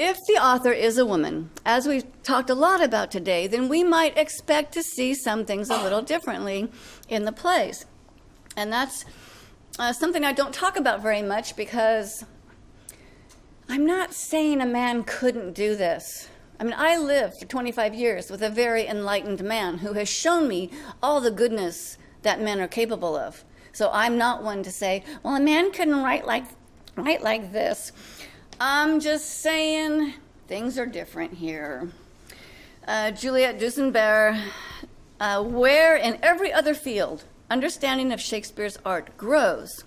If the author is a woman, as we've talked a lot about today, then we might expect to see some things a little differently in the plays. And that's something I don't talk about very much, because I'm not saying a man couldn't do this. I mean, I lived for 25 years with a very enlightened man who has shown me all the goodness that men are capable of. So I'm not one to say, well, a man couldn't write like this. I'm just saying things are different here. Juliette Dusenberg, where in every other field understanding of Shakespeare's art grows,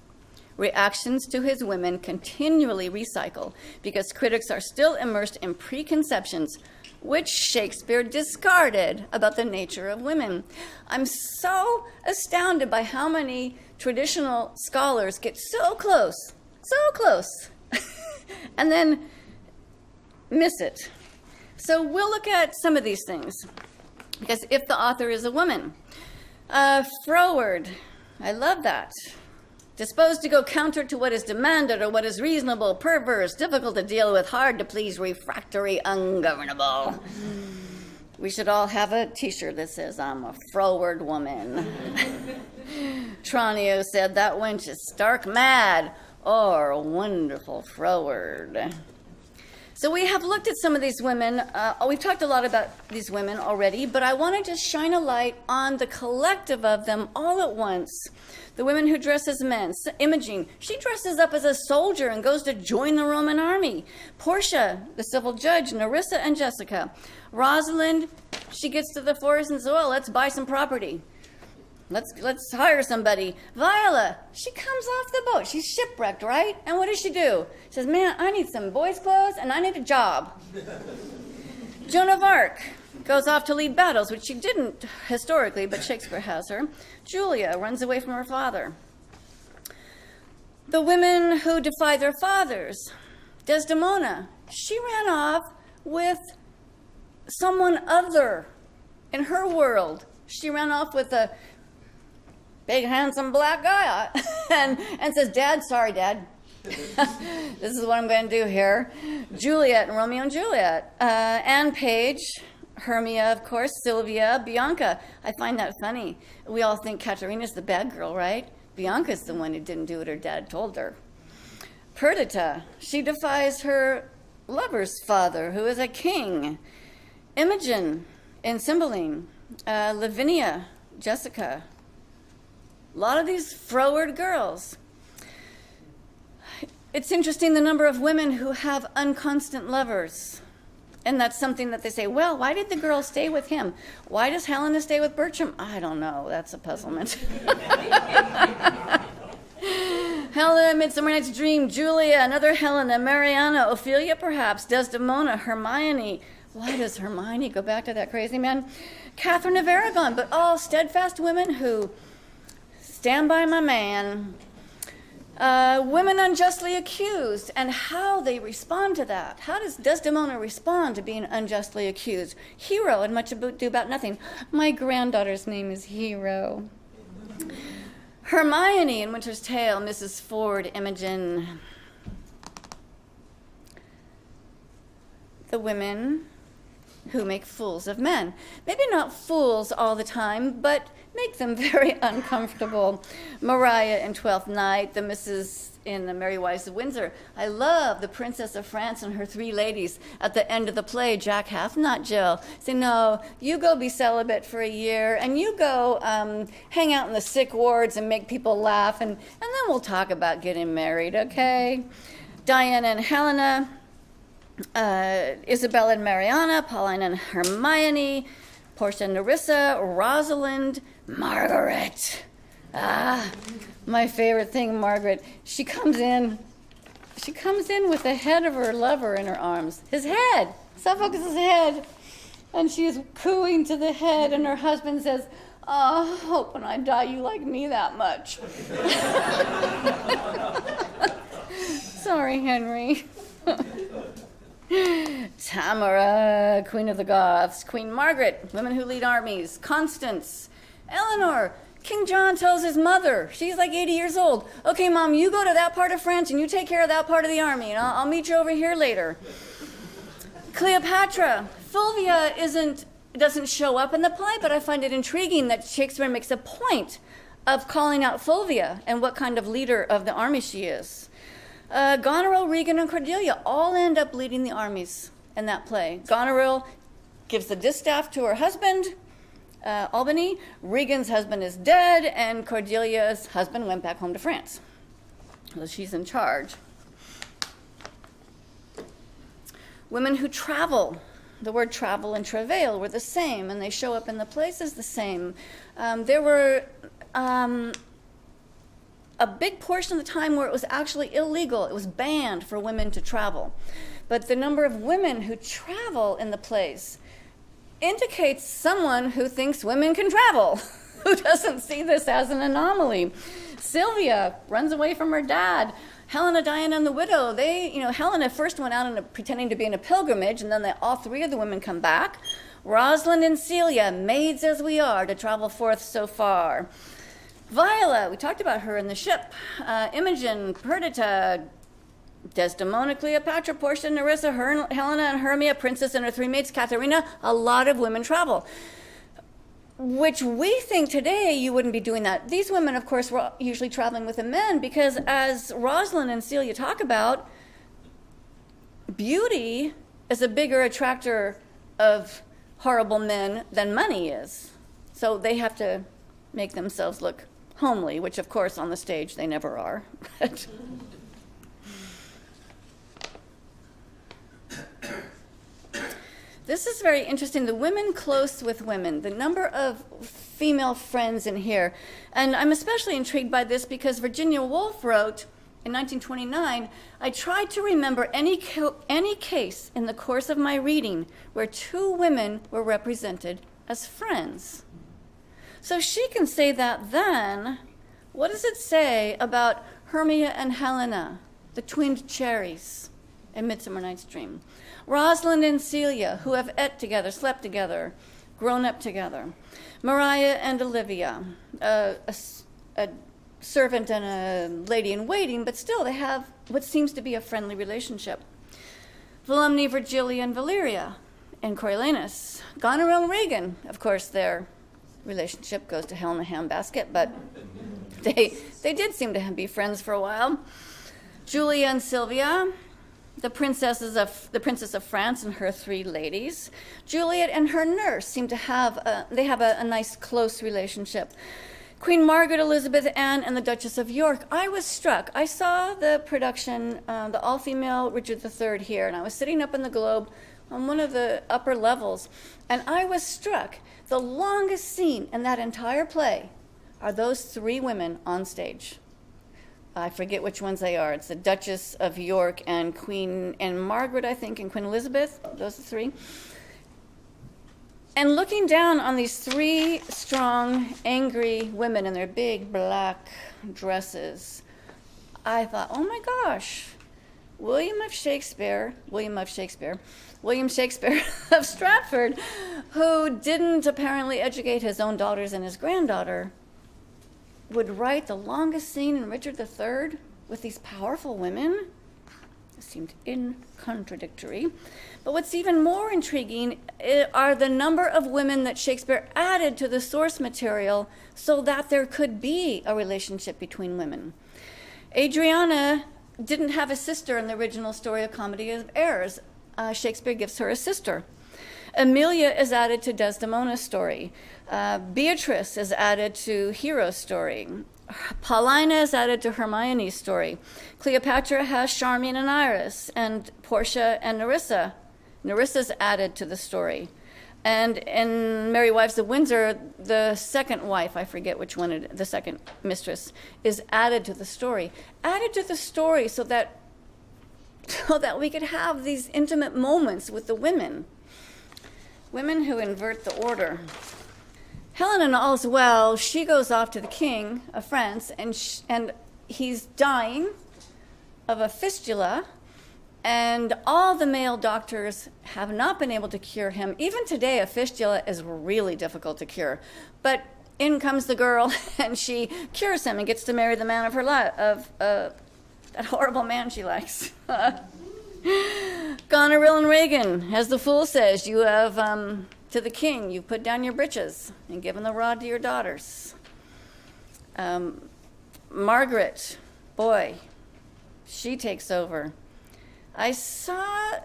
reactions to his women continually recycle because critics are still immersed in preconceptions which Shakespeare discarded about the nature of women. I'm so astounded by how many traditional scholars get so close, and then miss it. So we'll look at some of these things, because if the author is a woman, froward, I love that. Disposed to go counter to what is demanded or what is reasonable, perverse, difficult to deal with, hard to please, refractory, ungovernable. We should all have a t-shirt that says, I'm a froward woman. Tranio said, that wench is stark mad, or wonderful froward. So we have looked at some of these women. We've talked a lot about these women already, but I want to just shine a light on the collective of them all at once. The women who dress as men. Imogen, she dresses up as a soldier and goes to join the Roman army. Portia, the civil judge. Nerissa and Jessica. Rosalind, she gets to the forest and says, well, let's buy some property. Let's hire somebody. Viola, she comes off the boat. She's shipwrecked, right? And what does she do? She says, man, I need some boys' clothes and I need a job. Joan of Arc goes off to lead battles, which she didn't historically, but Shakespeare has her. Julia runs away from her father. The women who defy their fathers. Desdemona, she ran off with someone other in her world. She ran off with a big, handsome black guy and says, Dad, sorry, Dad. This is what I'm going to do here. Juliet and Romeo and Juliet. Anne Page, Hermia, of course, Sylvia, Bianca. I find that funny. We all think Katerina's the bad girl, right? Bianca's the one who didn't do what her dad told her. Perdita, she defies her lover's father, who is a king. Imogen in Cymbeline. Lavinia, Jessica. A lot of these froward girls. It's interesting the number of women who have unconstant lovers. And that's something that they say, well, why did the girl stay with him? Why does Helena stay with Bertram? I don't know. That's a puzzlement. Helena, Midsummer Night's Dream, Julia, another Helena, Mariana, Ophelia perhaps, Desdemona, Hermione. Why does Hermione go back to that crazy man? Catherine of Aragon, but all steadfast women who stand by my man. Women unjustly accused and how they respond to that. How does Desdemona respond to being unjustly accused? Hero and Much Ado About Nothing. My granddaughter's name is Hero. Hermione in Winter's Tale, Mrs. Ford, Imogen. The women who make fools of men. Maybe not fools all the time, but make them very uncomfortable. Maria in Twelfth Night, the Mrs. in The Merry Wives of Windsor. I love the Princess of France and her three ladies at the end of the play. Jack hath not Jill. Say, no, you go be celibate for a year, and you go hang out in the sick wards and make people laugh, and then we'll talk about getting married, okay? Diana and Helena. Isabella and Mariana, Pauline and Hermione, Portia and Nerissa, Rosalind, Margaret. My favorite thing, Margaret. She comes in with the head of her lover in her arms. His head, Sophocles' head. And she's cooing to the head, and her husband says, oh, I hope when I die you like me that much. Sorry, Henry. Tamara, Queen of the Goths. Queen Margaret, women who lead armies. Constance. Eleanor, King John tells his mother, she's like 80 years old, okay, Mom, you go to that part of France and you take care of that part of the army, and I'll meet you over here later. Cleopatra. Fulvia doesn't show up in the play, but I find it intriguing that Shakespeare makes a point of calling out Fulvia and what kind of leader of the army she is. Goneril, Regan, and Cordelia all end up leading the armies in that play. Goneril gives the distaff to her husband, Albany. Regan's husband is dead, and Cordelia's husband went back home to France. So she's in charge. Women who travel. The word travel and travail were the same, and they show up in the plays as the same. There were a big portion of the time where it was actually illegal. It was banned for women to travel. But the number of women who travel in the plays indicates someone who thinks women can travel, who doesn't see this as an anomaly. Sylvia runs away from her dad. Helena, Diana, and the widow, Helena first went out pretending to be in a pilgrimage, and then all three of the women come back. Rosalind and Celia, maids as we are, to travel forth so far. Viola, we talked about her in the ship. Imogen, Perdita, Desdemona, Cleopatra, Portia, Nerissa, Helena, and Hermia, Princess and her three maids, Katharina. A lot of women travel, which we think today you wouldn't be doing that. These women, of course, were usually traveling with the men because, as Rosalind and Celia talk about, beauty is a bigger attractor of horrible men than money is. So they have to make themselves look homely, which, of course, on the stage they never are. This is very interesting. The women close with women, the number of female friends in here. And I'm especially intrigued by this because Virginia Woolf wrote in 1929, I tried to remember any case in the course of my reading where two women were represented as friends. So she can say that then. What does it say about Hermia and Helena, the twinned cherries in Midsummer Night's Dream? Rosalind and Celia, who have ate together, slept together, grown up together. Maria and Olivia, a servant and a lady in waiting, but still they have what seems to be a friendly relationship. Volumne, Virgilia, and Valeria, and Coriolanus. Goneril and Regan, of course, their relationship goes to hell in a handbasket, but they did seem to be friends for a while. Julia and Sylvia, the Princess of France and her three ladies. Juliet and her nurse seem to have a nice close relationship. Queen Margaret, Elizabeth, Anne, and the Duchess of York. I was struck. I saw the production, the all-female Richard III here, and I was sitting up in the Globe on one of the upper levels, and I was struck. The longest scene in that entire play are those three women on stage. I forget which ones they are. It's the Duchess of York and Queen and Margaret, I think, and Queen Elizabeth. Those are three. And looking down on these three strong, angry women in their big black dresses, I thought, oh my gosh, William Shakespeare of Stratford, who didn't apparently educate his own daughters and his granddaughter, would write the longest scene in Richard III with these powerful women. It seemed contradictory. But what's even more intriguing are the number of women that Shakespeare added to the source material so that there could be a relationship between women. Adriana didn't have a sister in the original story of Comedy of Errors. Shakespeare gives her a sister. Emilia is added to Desdemona's story. Beatrice is added to Hero's story. Paulina is added to Hermione's story. Cleopatra has Charmian and Iris, and Portia and Nerissa. Nerissa's added to the story. And in Merry Wives of Windsor, the second wife, I forget which one, the second mistress, is added to the story. Added to the story so that we could have these intimate moments with the women. Women who invert the order. Helena, all's well, she goes off to the king of France, and he's dying of a fistula, and all the male doctors have not been able to cure him. Even today, a fistula is really difficult to cure. But in comes the girl, and she cures him and gets to marry the man of her life, that horrible man she likes. Goneril and Regan, as the fool says, you have, to the king, you put down your breeches and given the rod to your daughters. Margaret, boy, she takes over. I saw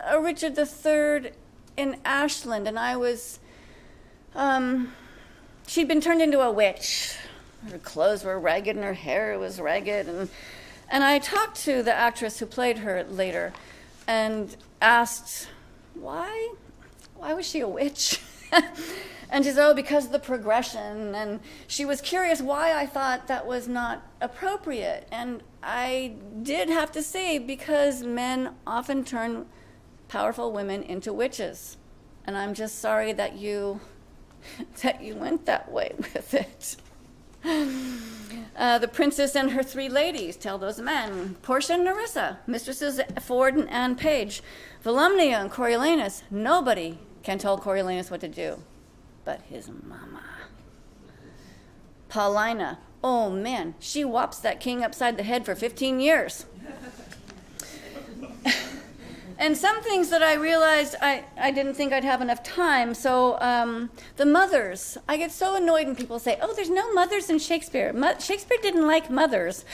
a Richard III in Ashland, and I was, she'd been turned into a witch. Her clothes were ragged and her hair was ragged. And I talked to the actress who played her later and asked, why was she a witch? And she said, oh, because of the progression. And she was curious why I thought that was not appropriate. And I did have to say, because men often turn powerful women into witches. And I'm just sorry that you went that way with it. The princess and her three ladies tell those men. Portia and Nerissa, mistresses Ford and Anne Page. Volumnia and Coriolanus, nobody can tell Coriolanus what to do but his mama. Paulina, oh man, she whops that king upside the head for 15 years. And some things that I realized I didn't think I'd have enough time. So the mothers, I get so annoyed when people say, oh, there's no mothers in Shakespeare. Shakespeare didn't like mothers.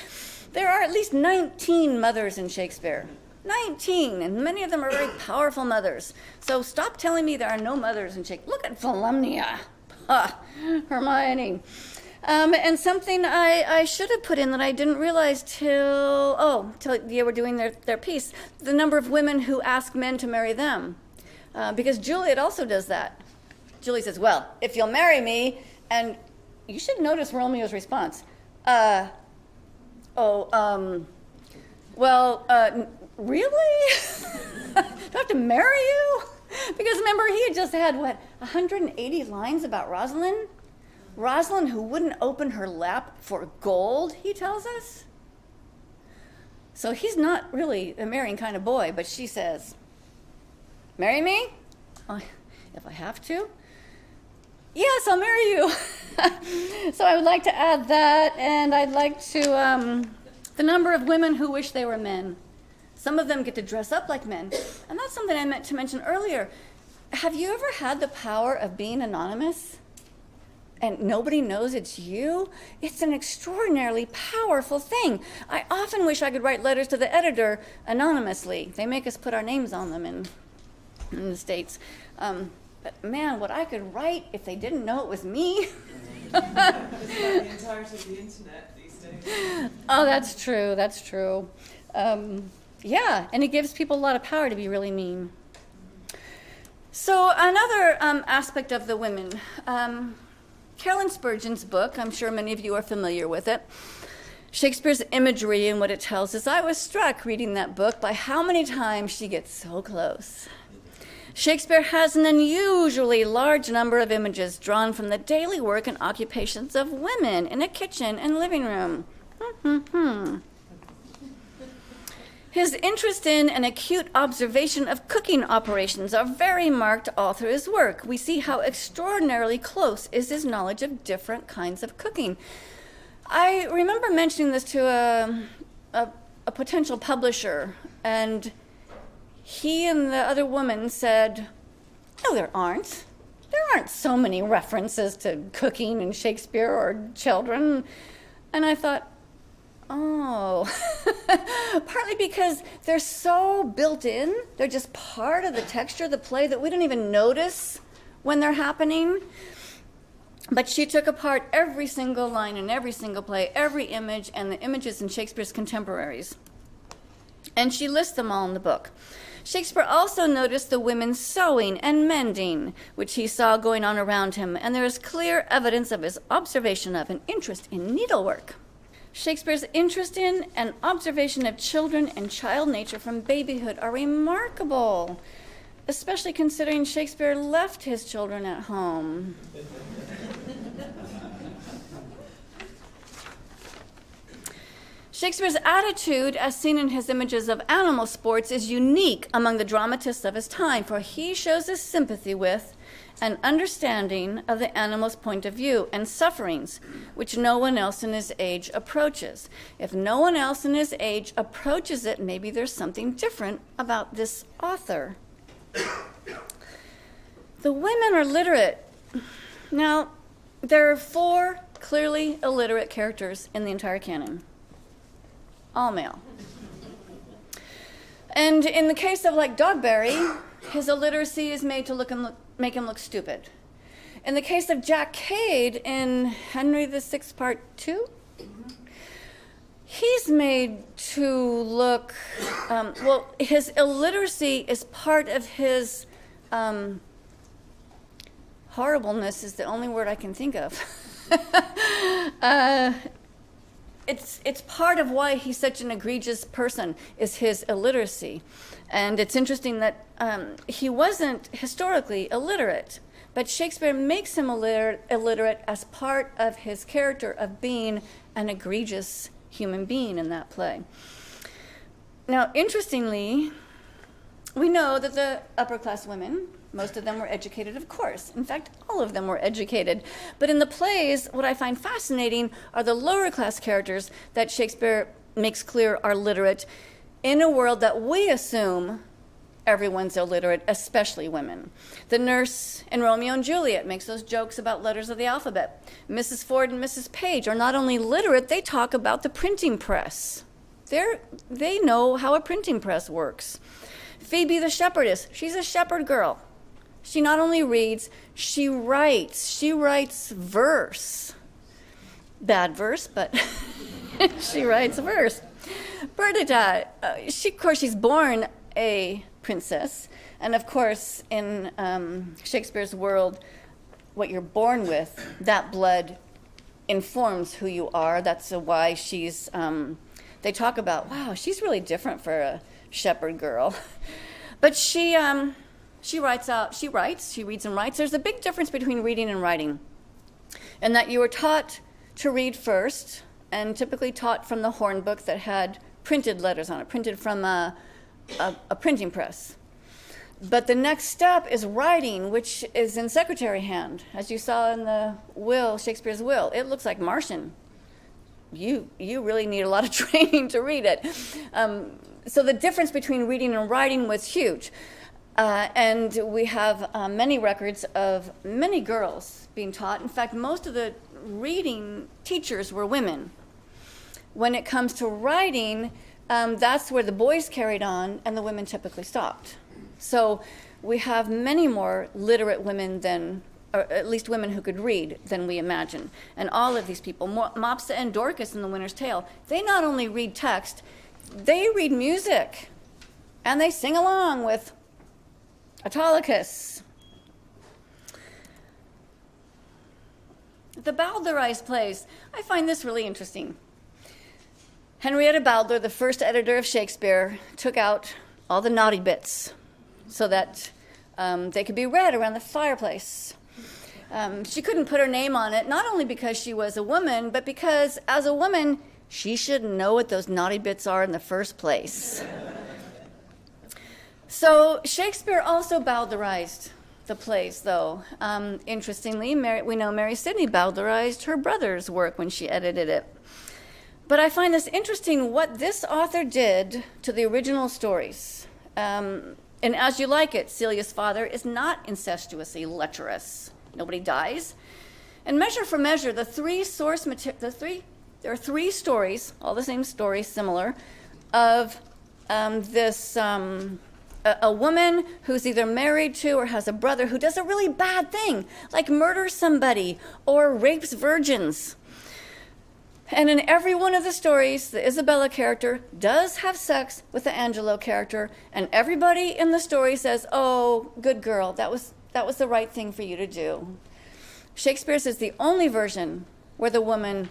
There are at least 19 mothers in Shakespeare. 19, and many of them are very powerful mothers. So stop telling me there are no mothers in Shakespeare. Look at Volumnia, Hermione. And something I should have put in that I didn't realize till they were doing their piece, the number of women who ask men to marry them. Because Juliet also does that. Julie says, well, if you'll marry me, and you should notice Romeo's response. Really? Do I have to marry you? Because remember, he had just had, 180 lines about Rosalind? Rosalind, who wouldn't open her lap for gold, he tells us. So he's not really a marrying kind of boy, but she says, marry me? If I have to? Yes, I'll marry you. So I would like to add that, and I'd like to, the number of women who wish they were men. Some of them get to dress up like men. And that's something I meant to mention earlier. Have you ever had the power of being anonymous? And nobody knows it's you? It's an extraordinarily powerful thing. I often wish I could write letters to the editor anonymously. They make us put our names on them in the States. But man, what I could write if they didn't know it was me. It's like the entirety of the internet these days. Oh, that's true. Yeah, and it gives people a lot of power to be really mean. So another aspect of the women, Carolyn Spurgeon's book, I'm sure many of you are familiar with it, Shakespeare's imagery and what it tells us. I was struck reading that book by how many times she gets so close. Shakespeare has an unusually large number of images drawn from the daily work and occupations of women in a kitchen and living room. His interest in and acute observation of cooking operations are very marked all through his work. We see how extraordinarily close is his knowledge of different kinds of cooking. I remember mentioning this to a potential publisher, and he and the other woman said, no, there aren't. There aren't so many references to cooking in Shakespeare or children. And I thought, oh, partly because they're so built in, they're just part of the texture of the play that we don't even notice when they're happening. But she took apart every single line in every single play, every image, and the images in Shakespeare's contemporaries. And she lists them all in the book. Shakespeare also noticed the women sewing and mending, which he saw going on around him, and there is clear evidence of his observation of and interest in needlework. Shakespeare's interest in and observation of children and child nature from babyhood are remarkable, especially considering Shakespeare left his children at home. Shakespeare's attitude, as seen in his images of animal sports, is unique among the dramatists of his time, for he shows his sympathy with and understanding of the animal's point of view and sufferings, which no one else in his age approaches. If no one else in his age approaches it, maybe there's something different about this author. The women are literate. Now, there are 4 clearly illiterate characters in the entire canon, all male. And in the case of like Dogberry, his illiteracy is made to make him look stupid. In the case of Jack Cade in Henry VI Part 2, he's made to look, his illiteracy is part of his horribleness is the only word I can think of. It's part of why he's such an egregious person, is his illiteracy. And it's interesting that he wasn't historically illiterate, but Shakespeare makes him illiterate as part of his character of being an egregious human being in that play. Now, interestingly, we know that the upper class women, most of them were educated, of course. In fact, all of them were educated. But in the plays, what I find fascinating are the lower class characters that Shakespeare makes clear are literate in a world that we assume everyone's illiterate, especially women. The nurse in Romeo and Juliet makes those jokes about letters of the alphabet. Mrs. Ford and Mrs. Page are not only literate, they talk about the printing press. They know how a printing press works. Phoebe the shepherdess, she's a shepherd girl. She not only reads, she writes verse. Bad verse, but she writes verse. Perdita, of course, she's born a princess. And of course, in Shakespeare's world, what you're born with, that blood informs who you are. That's why she's, they talk about, wow, she's really different for a shepherd girl. But she reads and writes. There's a big difference between reading and writing, in that you were taught to read first, and typically taught from the horn book that had printed letters on it, printed from a printing press. But the next step is writing, which is in secretary hand. As you saw in the will, Shakespeare's will, it looks like Martian. You really need a lot of training to read it. So the difference between reading and writing was huge. And we have many records of many girls being taught. In fact, most of the reading teachers were women. When it comes to writing, that's where the boys carried on and the women typically stopped. So we have many more literate women than, or at least women who could read, than we imagine. And all of these people, Mopsa and Dorcas in The Winter's Tale, they not only read text, they read music. And they sing along with Autolycus. The Bowdlerized plays, I find this really interesting. Henrietta Bowdler, the first editor of Shakespeare, took out all the naughty bits so that they could be read around the fireplace. She couldn't put her name on it, not only because she was a woman, but because as a woman, she should know what those naughty bits are in the first place. So Shakespeare also Bowdlerized the plays, though. Interestingly, we know Mary Sidney Bowdlerized her brother's work when she edited it. But I find this interesting what this author did to the original stories. And As You Like It, Celia's father is not incestuously lecherous. Nobody dies. And Measure for Measure, there are 3 stories, all the same story, similar, of a woman who's either married to or has a brother who does a really bad thing, like murders somebody or rapes virgins. And in every one of the stories, the Isabella character does have sex with the Angelo character, and everybody in the story says, oh, good girl, that was the right thing for you to do. Shakespeare's is the only version where the woman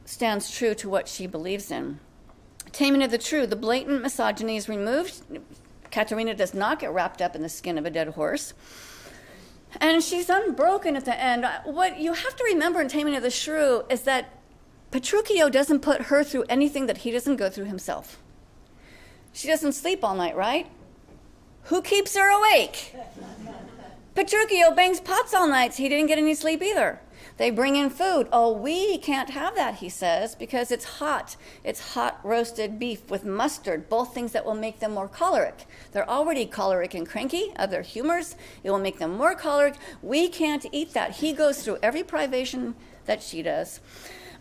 stands true to what she believes in. Taming of the Shrew, the blatant misogyny is removed. Katerina does not get wrapped up in the skin of a dead horse. And she's unbroken at the end. What you have to remember in Taming of the Shrew is that Petruchio doesn't put her through anything that he doesn't go through himself. She doesn't sleep all night, right? Who keeps her awake? Petruchio bangs pots all night, so he didn't get any sleep either. They bring in food. Oh, we can't have that, he says, because it's hot. It's hot roasted beef with mustard, both things that will make them more choleric. They're already choleric and cranky, other humors. It will make them more choleric. We can't eat that. He goes through every privation that she does.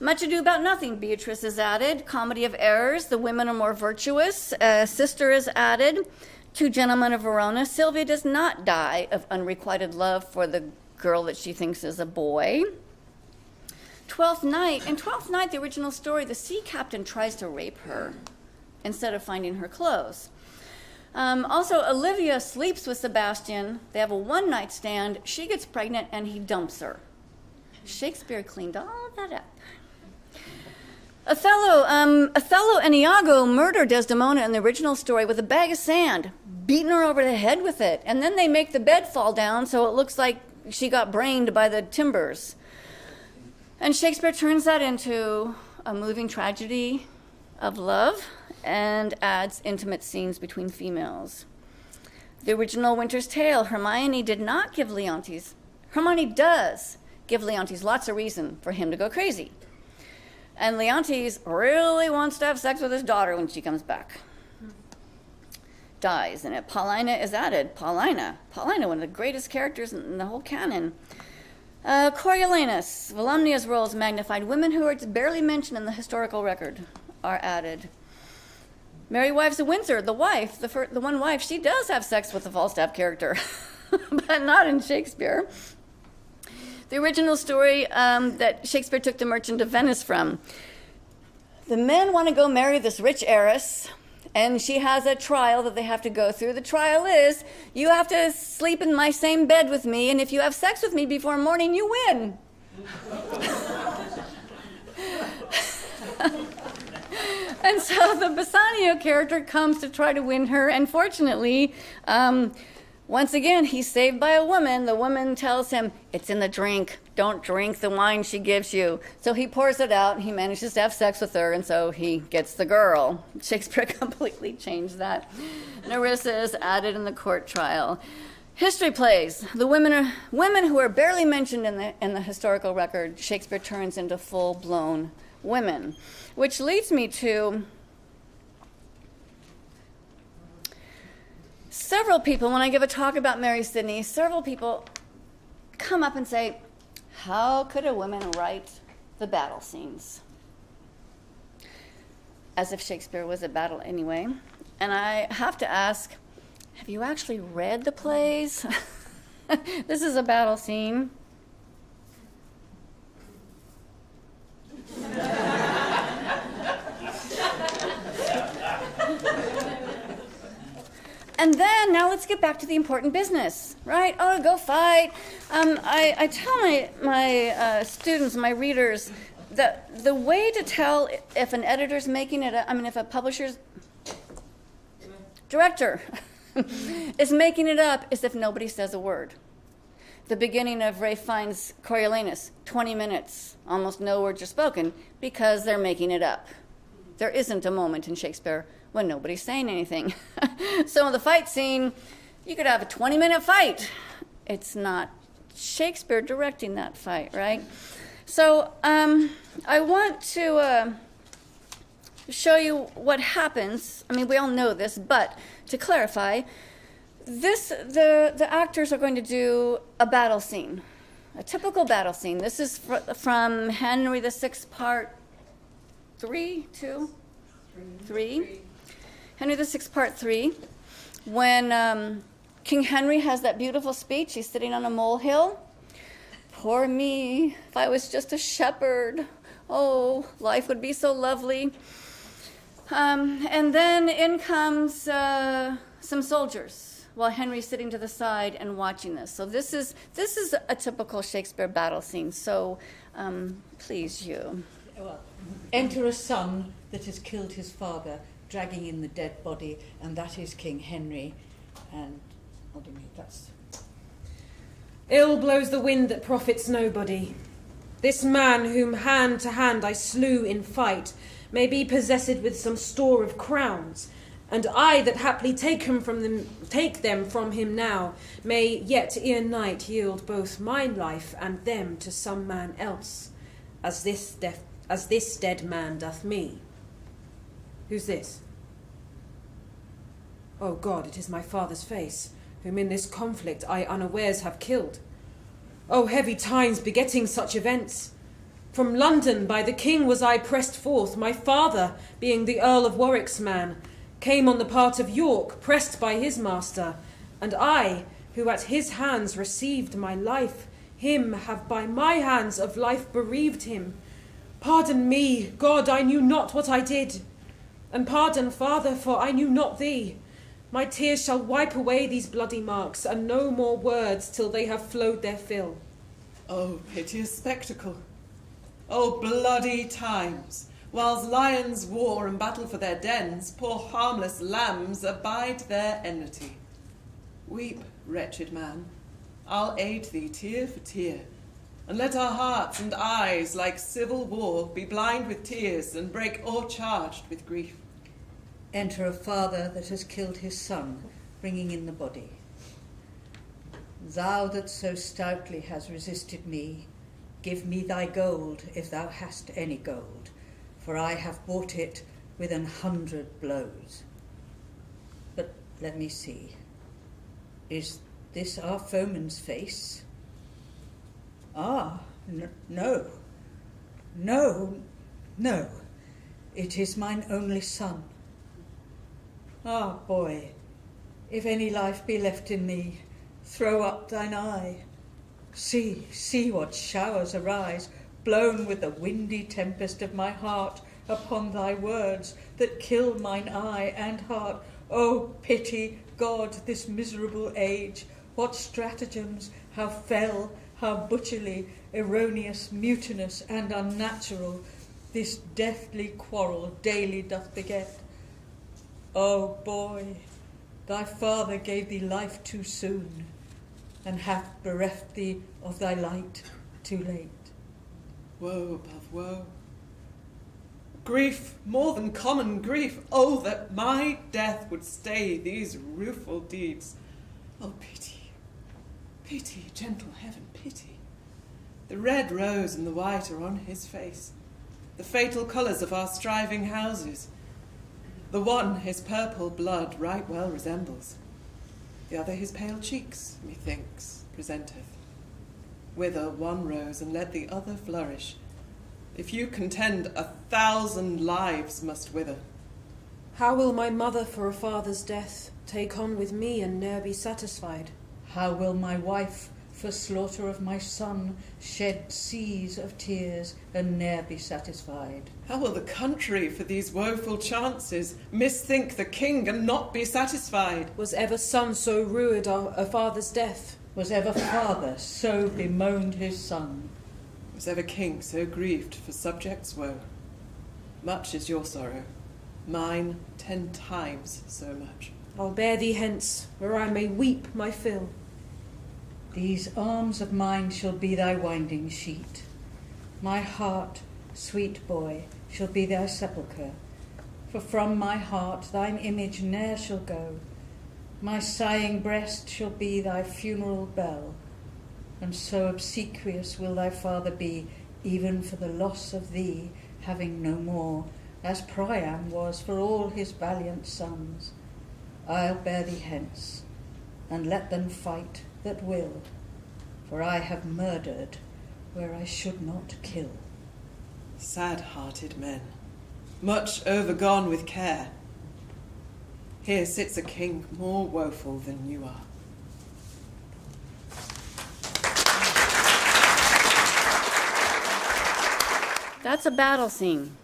Much Ado About Nothing, Beatrice is added. Comedy of Errors, the women are more virtuous. Sister is added. Two Gentlemen of Verona. Sylvia does not die of unrequited love for the girl that she thinks is a boy. Twelfth Night. In Twelfth Night, the original story, the sea captain tries to rape her instead of finding her clothes. Also, Olivia sleeps with Sebastian. They have a one-night stand. She gets pregnant, and he dumps her. Shakespeare cleaned all of that up. Othello and Iago murder Desdemona in the original story with a bag of sand, beating her over the head with it. And then they make the bed fall down so it looks like she got brained by the timbers. And Shakespeare turns that into a moving tragedy of love and adds intimate scenes between females. The original Winter's Tale, Hermione does give Leontes lots of reason for him to go crazy. And Leontes really wants to have sex with his daughter when she comes back. Dies in it. Paulina is added. Paulina, one of the greatest characters in the whole canon. Coriolanus, Volumnia's role is magnified. Women who are barely mentioned in the historical record are added. Merry Wives of Windsor, the wife, the one wife, she does have sex with the Falstaff character, but not in Shakespeare. The original story that Shakespeare took The Merchant of Venice from. The men want to go marry this rich heiress, and she has a trial that they have to go through. The trial is, you have to sleep in my same bed with me, and if you have sex with me before morning, you win. And so the Bassanio character comes to try to win her, and fortunately, once again, he's saved by a woman. The woman tells him, it's in the drink. Don't drink the wine she gives you. So he pours it out, and he manages to have sex with her, and so he gets the girl. Shakespeare completely changed that. Nerissa is added in the court trial. History plays. The women who are barely mentioned in the historical record, Shakespeare turns into full-blown women, which leads me to several people, when I give a talk about Mary Sidney, several people come up and say, how could a woman write the battle scenes? As if Shakespeare was at battle anyway. And I have to ask, have you actually read the plays? This is a battle scene. And then, now let's get back to the important business, right? Oh, go fight. I tell my students, my readers, that the way to tell if an editor's making it, if a publisher's director is making it up is if nobody says a word. The beginning of Ralph Fiennes' Coriolanus, 20 minutes, almost no words are spoken because they're making it up. There isn't a moment in Shakespeare when nobody's saying anything. So in the fight scene, you could have a 20-minute fight. It's not Shakespeare directing that fight, right? So I want to show you what happens. We all know this, but to clarify, the actors are going to do a battle scene, a typical battle scene. This is from Henry VI, part 3, 2, 3. Henry VI, part 3, when King Henry has that beautiful speech. He's sitting on a molehill. Poor me, if I was just a shepherd. Oh, life would be so lovely. And then in comes some soldiers while Henry's sitting to the side and watching this. So this is a typical Shakespeare battle scene. So please, you. Well, enter a son that has killed his father, dragging in the dead body, and that is King Henry. And that's... Ill blows the wind that profits nobody. This man whom hand to hand I slew in fight may be possessed with some store of crowns, and I that haply take them from him now may yet ere night yield both my life and them to some man else, as this dead man doth me. Who's this? Oh God, it is my father's face, whom in this conflict I unawares have killed. Oh, heavy times begetting such events! From London by the king was I pressed forth, my father, being the Earl of Warwick's man, came on the part of York, pressed by his master, and I, who at his hands received my life, him have by my hands of life bereaved him. Pardon me, God, I knew not what I did, and pardon, Father, for I knew not thee. My tears shall wipe away these bloody marks, and no more words till they have flowed their fill. Oh, piteous spectacle! Oh, bloody times! Whiles lions war and battle for their dens, poor harmless lambs abide their enmity. Weep, wretched man, I'll aid thee tear for tear, and let our hearts and eyes, like civil war, be blind with tears and break o'ercharged with grief. Enter a father that has killed his son, bringing in the body. Thou that so stoutly has resisted me, give me thy gold, if thou hast any gold, for I have bought it with 100 blows. But let me see. Is this our foeman's face? Ah, no. It is mine only son. Ah, boy, if any life be left in thee, throw up thine eye. See what showers arise, blown with the windy tempest of my heart, upon thy words that kill mine eye and heart. Oh, pity, God, this miserable age! What stratagems, how fell, how butcherly, erroneous, mutinous, and unnatural, this deathly quarrel daily doth beget. O boy, thy father gave thee life too soon, and hath bereft thee of thy light too late. Woe above woe. Grief, more than common grief. Oh, that my death would stay these rueful deeds. Oh, pity, gentle heaven, pity. The red rose and the white are on his face, the fatal colours of our striving houses. The one his purple blood right well resembles, the other his pale cheeks, methinks, presenteth. Wither one rose, and let the other flourish. If you contend, 1,000 lives must wither. How will my mother for a father's death take on with me and ne'er be satisfied? How will my wife for slaughter of my son shed seas of tears and ne'er be satisfied? How will the country for these woeful chances misthink the king and not be satisfied? Was ever son so rued a father's death? Was ever father so bemoaned his son? Was ever king so grieved for subjects' woe? Much is your sorrow, mine 10 times so much. I'll bear thee hence, where I may weep my fill. These arms of mine shall be thy winding sheet. My heart, sweet boy, shall be thy sepulchre. For from my heart thine image ne'er shall go. My sighing breast shall be thy funeral bell. And so obsequious will thy father be, even for the loss of thee, having no more, as Priam was for all his valiant sons. I'll bear thee hence, and let them fight that will, for I have murdered where I should not kill. Sad-hearted men, much overgone with care. Here sits a king more woeful than you are. That's a battle scene.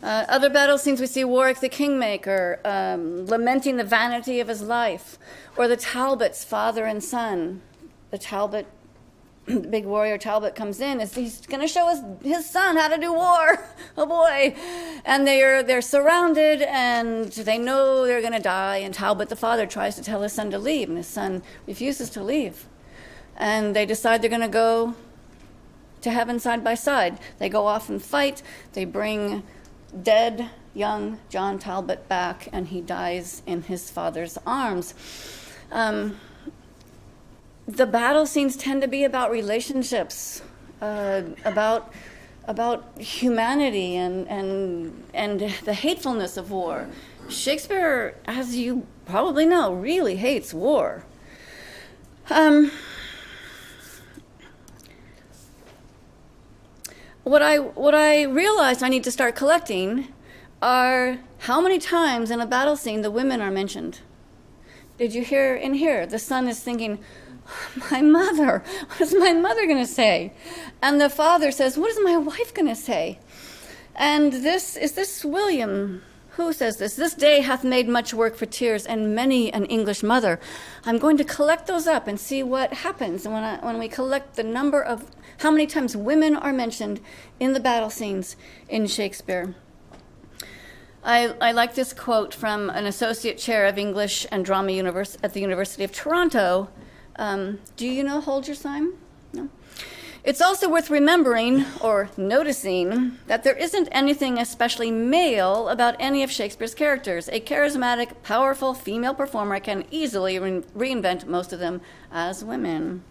Other battle scenes, we see Warwick the Kingmaker lamenting the vanity of his life, or the Talbots, father and son. The Talbot, the big warrior Talbot comes in. He's going to show his son how to do war. Oh boy! And they're surrounded, and they know they're going to die. And Talbot, the father, tries to tell his son to leave, and his son refuses to leave. And they decide they're going to go to heaven side by side. They go off and fight. They bring dead young John Talbot back, and he dies in his father's arms. The battle scenes tend to be about relationships, about humanity and the hatefulness of war. Shakespeare, as you probably know, really hates war. What I realized I need to start collecting are how many times in a battle scene the women are mentioned. Did you hear in here? The son is thinking, my mother, what is my mother going to say? And the father says, what is my wife going to say? And this William, who says this? This day hath made much work for tears and many an English mother. I'm going to collect those up and see what happens when we collect the number of how many times women are mentioned in the battle scenes in Shakespeare. I like this quote from an associate chair of English and drama at the University of Toronto. Do you know Hold Your Sign? No? It's also worth remembering or noticing that there isn't anything especially male about any of Shakespeare's characters. A charismatic, powerful female performer can easily reinvent most of them as women.